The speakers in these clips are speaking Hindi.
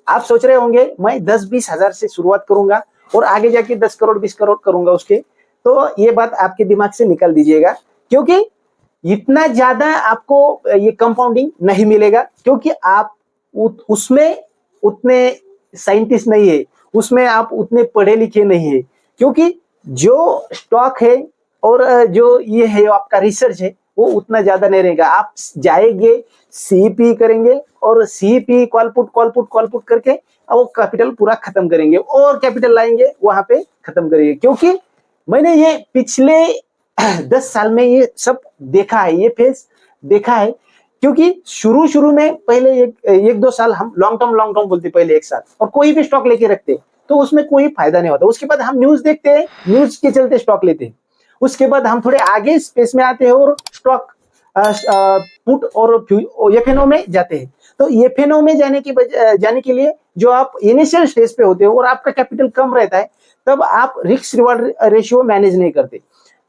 आप सोच रहे होंगे मैं 10-20 हजार से शुरुआत करूंगा और आगे जाके 10 करोड़ 20 करोड़ करूंगा उसके, तो ये बात आपके दिमाग से निकाल दीजिएगा, क्योंकि इतना ज्यादा आपको ये कंपाउंडिंग नहीं मिलेगा, क्योंकि आप उसमें उतने साइंटिस्ट नहीं है, उसमें आप उतने पढ़े लिखे नहीं है, क्योंकि जो स्टॉक है और जो ये है आपका रिसर्च है वो उतना ज्यादा नहीं रहेगा। आप जाएंगे सीपी करेंगे और सीपी कॉल पुट करके वो कैपिटल पूरा खत्म करेंगे और कैपिटल लाएंगे वहां पे खत्म करेंगे। क्योंकि मैंने ये पिछले 10 साल में ये सब देखा है, ये फेज देखा है। क्योंकि शुरू शुरू में पहले एक दो साल हम लॉन्ग टर्म बोलते, पहले एक साल, और कोई भी स्टॉक लेके रखते तो उसमें कोई फायदा नहीं होता। उसके बाद हम न्यूज देखते हैं, न्यूज के चलते स्टॉक लेते हैं। उसके बाद हम थोड़े आगे स्पेस में आते हैं और स्टॉक पुट और एफएनओ में जाते हैं। तो एफएनओ में जाने के लिए जो आप इनिशियल स्टेज पे होते हो और आपका कैपिटल कम रहता है, तब आप रिस्क रिवार्ड रेशियो मैनेज नहीं करते।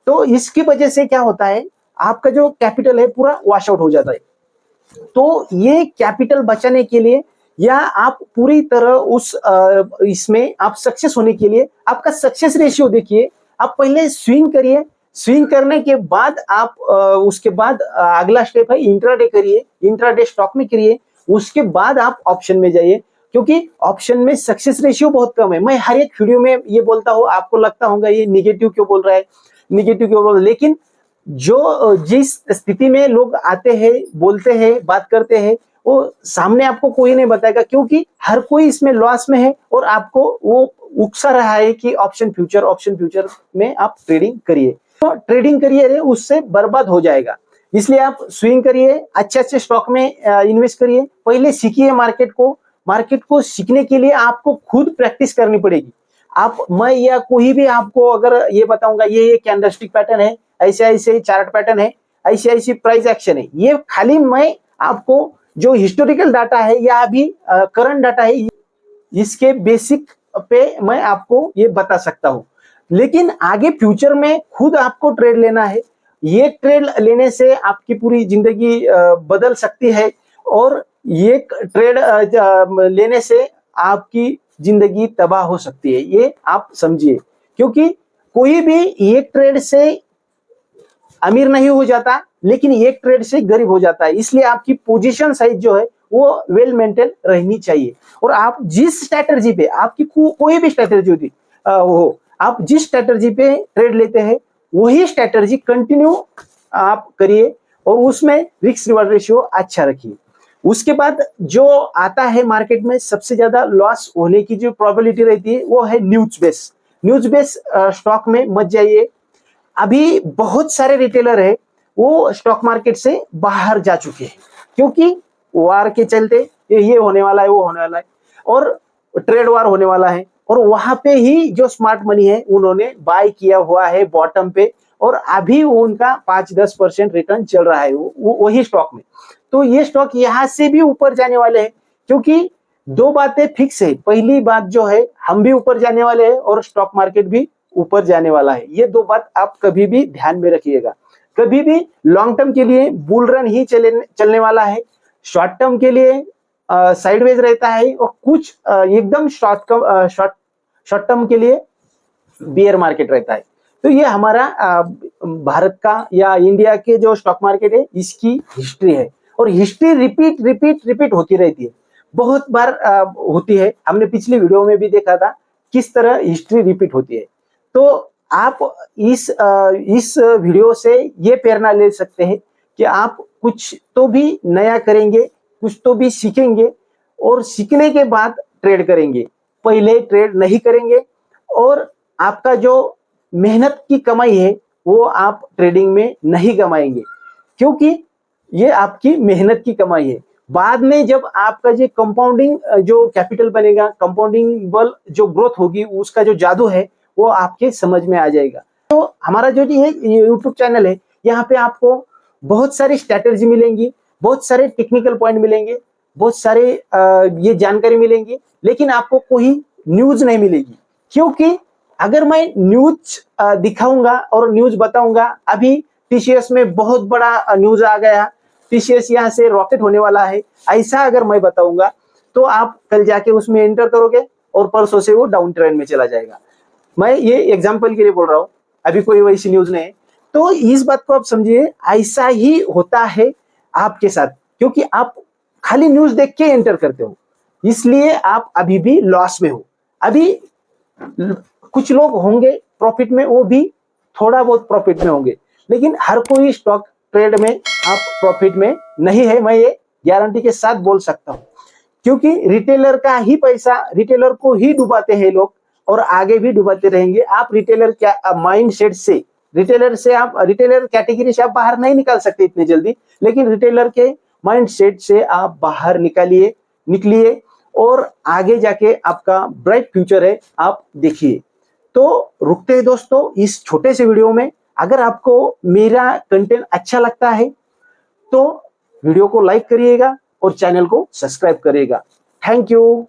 तो इसकी वजह से क्या होता है, आपका जो कैपिटल है पूरा वॉश आउट हो जाता है। तो ये कैपिटल बचाने के लिए या आप पूरी तरह उस इसमें आप सक्सेस होने के लिए आपका सक्सेस रेशियो देखिए। आप पहले स्विंग करिए, स्विंग करने के बाद आप उसके बाद अगला स्टेप है इंट्राडे करिए, इंट्राडे स्टॉक में करिए, उसके बाद आप ऑप्शन में जाइए, क्योंकि ऑप्शन में सक्सेस रेशियो बहुत कम है। मैं हर एक वीडियो में ये बोलता हूँ, आपको लगता होगा ये निगेटिव क्यों बोल रहा है, निगेटिव क्यों बोल रहा है, लेकिन जो जिस स्थिति में लोग आते हैं, बोलते हैं, बात करते हैं, वो सामने आपको कोई नहीं बताएगा, क्योंकि हर कोई इसमें लॉस में है और आपको वो उकसा रहा है कि ऑप्शन फ्यूचर में आप ट्रेडिंग करिए। तो ट्रेडिंग करिए रे, उससे बर्बाद हो जाएगा। इसलिए आप स्विंग करिए, अच्छे अच्छे स्टॉक में इन्वेस्ट करिए, पहले सीखिए मार्केट को सीखने के लिए आपको खुद प्रैक्टिस करनी पड़ेगी। मैं या कोई भी आपको अगर ये बताऊंगा ये कैंडलस्टिक पैटर्न है, ऐसे ऐसे चार्ट पैटर्न है, ऐसे ऐसी प्राइस एक्शन है, ये खाली मैं आपको जो हिस्टोरिकल डाटा है या अभी करंट डाटा है इसके बेसिक पे मैं आपको ये बता सकता हूं। लेकिन आगे फ्यूचर में खुद आपको ट्रेड लेना है। ये ट्रेड लेने से आपकी पूरी जिंदगी बदल सकती है, और ये ट्रेड लेने से आपकी जिंदगी तबाह हो सकती है, ये आप समझिए। क्योंकि कोई भी एक ट्रेड से अमीर नहीं हो जाता, लेकिन एक ट्रेड से गरीब हो जाता है। इसलिए आपकी पोजीशन साइज जो है वो वेल मेंटेन रहनी चाहिए। और आप जिस स्ट्रेटजी पे आपकी कोई भी स्ट्रेटजी होती हो, आप जिस स्ट्रेटजी पे ट्रेड लेते हैं वही स्ट्रेटजी कंटिन्यू आप करिए और उसमें रिस्क रिवार्ड रेशियो अच्छा रखिए। उसके बाद जो आता है मार्केट में सबसे ज्यादा लॉस होने की जो प्रोबेबिलिटी रहती है वो है न्यूज बेस स्टॉक में मत जाइए। अभी बहुत सारे रिटेलर है वो स्टॉक मार्केट से बाहर जा चुके हैं, क्योंकि वार के चलते ये होने वाला है, वो होने वाला है, और ट्रेड वार होने वाला है, और वहां पे ही जो स्मार्ट मनी है उन्होंने बाय किया हुआ है बॉटम पे, और अभी उनका 5-10% रिटर्न चल रहा है वही स्टॉक में। तो ये स्टॉक यहां से भी ऊपर जाने वाले हैं, क्योंकि दो बातें फिक्स है। पहली बात जो है, हम भी ऊपर जाने वाले हैं और स्टॉक मार्केट भी ऊपर जाने वाला है। ये दो बात आप कभी भी ध्यान में रखिएगा। कभी भी लॉन्ग टर्म के लिए बुल रन ही चलने वाला है, शॉर्ट टर्म के लिए साइडवेज रहता है, और कुछ एकदम शॉर्ट टर्म के लिए बियर मार्केट रहता है। तो ये हमारा भारत का या इंडिया के जो स्टॉक मार्केट है इसकी हिस्ट्री है, और हिस्ट्री रिपीट होती रहती है, बहुत बार होती है। हमने पिछली वीडियो में भी देखा था किस तरह हिस्ट्री रिपीट होती है। तो आप इस वीडियो से ये प्रेरणा ले सकते हैं कि आप कुछ तो भी नया करेंगे, कुछ तो भी सीखेंगे, और सीखने के बाद ट्रेड करेंगे, पहले ट्रेड नहीं करेंगे। और आपका जो मेहनत की कमाई है वो आप ट्रेडिंग में नहीं कमाएंगे, क्योंकि ये आपकी मेहनत की कमाई है। बाद में जब आपका जो कंपाउंडिंग जो कैपिटल बनेगा, कंपाउंडिंग बल जो ग्रोथ होगी, उसका जो जादू है वो आपके समझ में आ जाएगा। तो हमारा जो ये यूट्यूब चैनल है, यहाँ पे आपको बहुत सारी स्ट्रैटेजी मिलेंगी, बहुत सारे टेक्निकल पॉइंट मिलेंगे, बहुत सारे ये जानकारी मिलेंगी, लेकिन आपको कोई न्यूज नहीं मिलेगी। क्योंकि अगर मैं न्यूज दिखाऊंगा और न्यूज बताऊंगा, अभी टीसीएस में बहुत बड़ा न्यूज आ गया, टीसीएस यहाँ से रॉकेट होने वाला है, ऐसा अगर मैं बताऊंगा तो आप कल जाके उसमें एंटर करोगे और परसों से वो डाउन ट्रेंड में चला जाएगा। मैं ये एग्जाम्पल के लिए बोल रहा हूँ, अभी कोई वैसी न्यूज नहीं है। तो इस बात को आप समझिए, ऐसा ही होता है आपके साथ, क्योंकि आप खाली न्यूज देख के एंटर करते हो, इसलिए आप अभी भी लॉस में हो। अभी कुछ लोग होंगे प्रॉफिट में, वो भी थोड़ा बहुत प्रॉफिट में होंगे, लेकिन हर कोई स्टॉक ट्रेड में आप प्रॉफिट में नहीं है, मैं ये गारंटी के साथ बोल सकता हूं। क्योंकि रिटेलर का ही पैसा, रिटेलर को ही डुबाते हैं लोग और आगे भी डुबाते रहेंगे। आप रिटेलर क्या माइंड सेट से, रिटेलर कैटेगरी से आप बाहर नहीं निकाल सकते इतनी जल्दी, लेकिन रिटेलर के माइंड सेट से आप बाहर निकलिए और आगे जाके आपका ब्राइट फ्यूचर है, आप देखिए। तो रुकते हैं दोस्तों इस छोटे से वीडियो में। अगर आपको मेरा कंटेंट अच्छा लगता है तो वीडियो को लाइक करिएगा और चैनल को सब्सक्राइब करिएगा। Thank you.